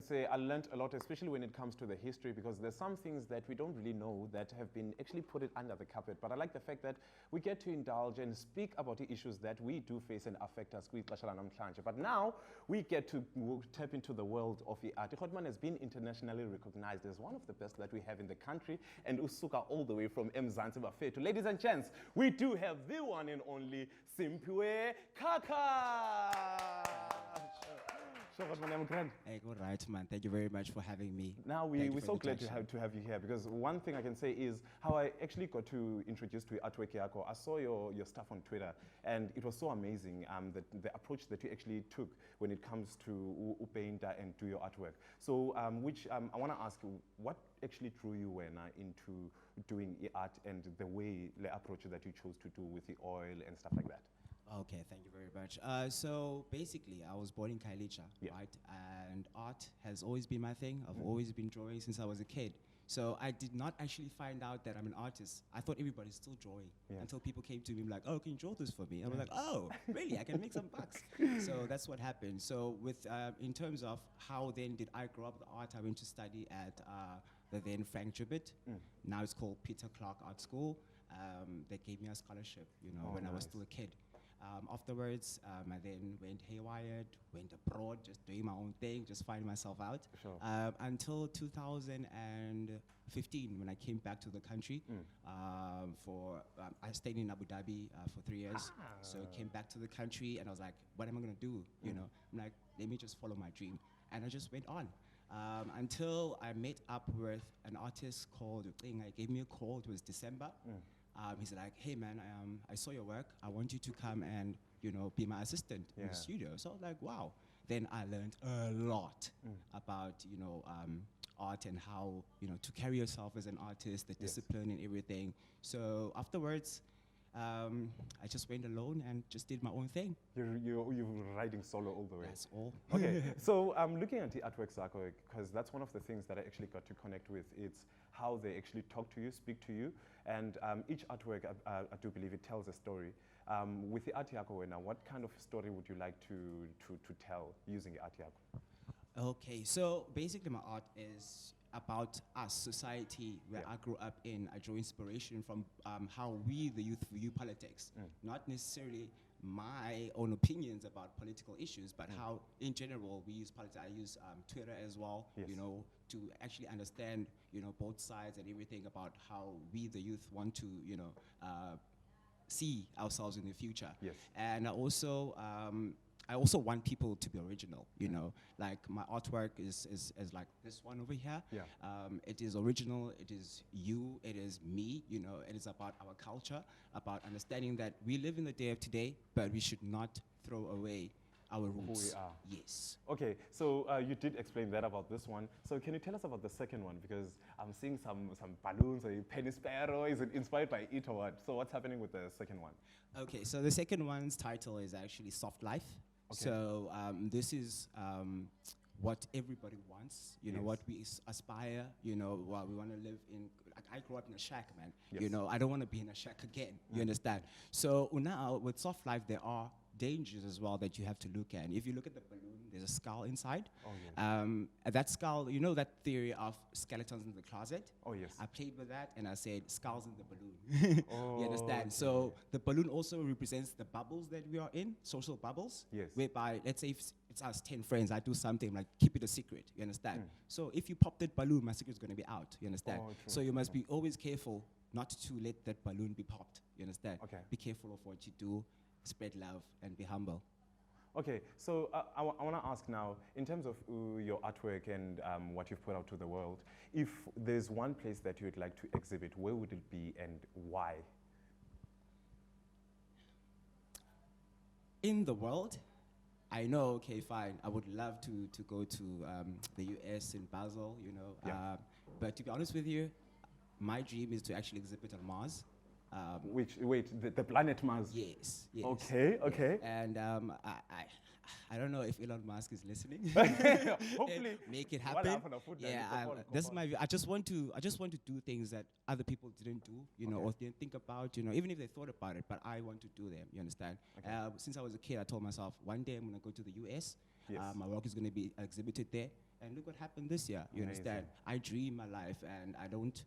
say I learned a lot, especially when it comes to the history, because there's some things that we don't really know that have been actually put it under the carpet. But I like the fact that we get to indulge and speak about the issues that we do face and affect us. But now we get to tap into the world of the art. Ikhotman has been internationally recognized as one of the best that we have in the country, and usuka all the way from Msanzi Bafetu. Ladies and gents, we do have the one and only Simphiwe Kaka. Hey, good right, man. Thank you very much for having me. Now, we're so glad to have you here, because one thing I can say is how I actually got to introduce to artwork yako. I saw your stuff on Twitter, and it was so amazing, the approach that you actually took when it comes to paint and do your artwork. So, I want to ask you, what actually drew you into doing art and the way, the approach that you chose to do with the oil and stuff like that? Okay, thank you very much. So basically, I was born in Kailicha, right? And art has always been my thing. I've always been drawing since I was a kid. So I did not actually find out that I'm an artist. I thought everybody's still drawing until people came to me like, oh, can you draw this for me? I was like, oh, really? I can make some bucks. So that's what happened. So with in terms of how then did I grow up with art, I went to study at the then Frank Gibbet. Now it's called Peter Clark Art School. They gave me a scholarship, you know, when I was still a kid. Afterwards, I then went haywire, went abroad, just doing my own thing, just finding myself out. Sure. Until 2015, when I came back to the country. I stayed in Abu Dhabi for 3 years. So I came back to the country, and I was like, what am I going to do? You know, I'm like, let me just follow my dream. And I just went on. Until I met up with an artist called Uqinga. He gave me a call. It was December. He's like, hey man, I saw your work. I want you to come and, you know, be my assistant in the studio. So I was like, wow. Then I learned a lot about, you know, art and how, you know, to carry yourself as an artist, the discipline and everything. So afterwards, I just went alone and just did my own thing. You're riding solo all the way. That's all. Okay, so looking at the artwork, Zako, because that's one of the things that I actually got to connect with. It's how they actually talk to you, speak to you, and each artwork, I do believe it tells a story. With the art yako now, what kind of story would you like to tell using the art yako? Okay, so basically my art is about us, society, where I grew up in. I draw inspiration from how we, the youth, view politics. Not necessarily my own opinions about political issues, but how, in general, we use politics. I use Twitter as well, you know, to actually understand, you know, both sides and everything about how we, the youth, want to, you know, see ourselves in the future. And I also want people to be original, you know, like my artwork is like this one over here. It is original, it is you, it is me, you know, it is about our culture, about understanding that we live in the day of today, but we should not throw away our roots. Who we are. Yes. Okay, so you did explain that about this one. So can you tell us about the second one? Because I'm seeing some balloons, a penny sparrow. Is it inspired by it or what? So what's happening with the second one? Okay, so the second one's title is actually Soft Life. Okay. So this is what everybody wants, you know, what we aspire, you know, what we want to live in. Like I grew up in a shack, man. You know, I don't want to be in a shack again. You understand? So now with Soft Life, there are dangers as well that you have to look at. And if you look at the balloon, there's a skull inside. That skull, you know that theory of skeletons in the closet? I played with that and I said skulls in the balloon. You understand? Okay. So the balloon also represents the bubbles that we are in, social bubbles. Whereby, let's say if it's us 10 friends, I do something like keep it a secret. You understand? So if you pop that balloon, my secret's going to be out. You understand? So you must be always careful not to let that balloon be popped. You understand? Be careful of what you do. Spread love and be humble. Okay, so I want to ask now, in terms of your artwork and what you've put out to the world, if there's one place that you'd like to exhibit, where would it be and why? In the world, I know, okay, fine, I would love to go to the US in Basel, you know, but to be honest with you, my dream is to actually exhibit on Mars. The planet Mars? Yes. Okay. And I don't know if Elon Musk is listening. Hopefully, make it happen. This is my view. I just want to do things that other people didn't do, you know, or didn't think about, you know, even if they thought about it. But I want to do them. You understand? Since I was a kid, I told myself one day I'm gonna go to the US. Yes. My work is going to be exhibited there. And look what happened this year. You Amazing. understand? I dream my life, and I don't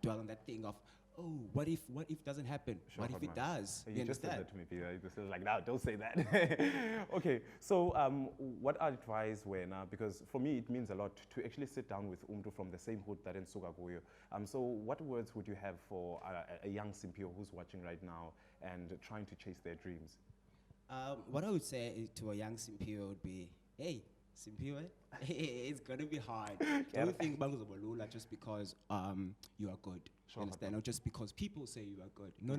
dwell on that thing of, oh, what if doesn't happen? Sure, What if it does? You just said understand? that to me, Peter. You just said like, no, don't say that. Okay, so what advice when, because for me it means a lot to actually sit down with Umtu from the same hood that in Sugaguyo. So what words would you have for a young Simphiwe who's watching right now and trying to chase their dreams? What I would say to a young Simphiwe would be, hey, Simphiwe, it's gonna be hard. Don't think Banguzobulula just because you are good. Sure, You understand? Or just because people say you are good. No.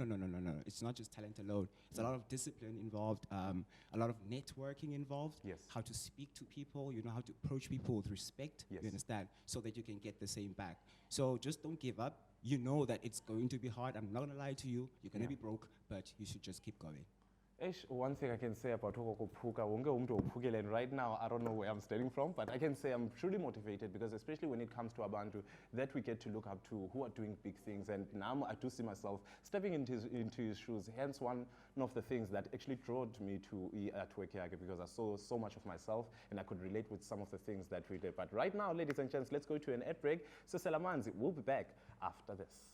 It's not just talent alone. It's a lot of discipline involved, a lot of networking involved. Yes. How to speak to people, how to approach people with respect. Yes. You understand? So that you can get the same back. So just don't give up. You know that it's going to be hard. I'm not gonna lie to you. You're gonna be broke, but you should just keep going. One thing I can say about Puka, and right now I don't know where I'm standing from, but I can say I'm truly motivated because especially when it comes to Abantu, that we get to look up to who are doing big things, and now I do see myself stepping into his shoes. Hence one of the things that actually drew me to EKSE because I saw so much of myself and I could relate with some of the things that we did. But right now, ladies and gents, let's go to an ad break. So Msanzi, we'll be back after this.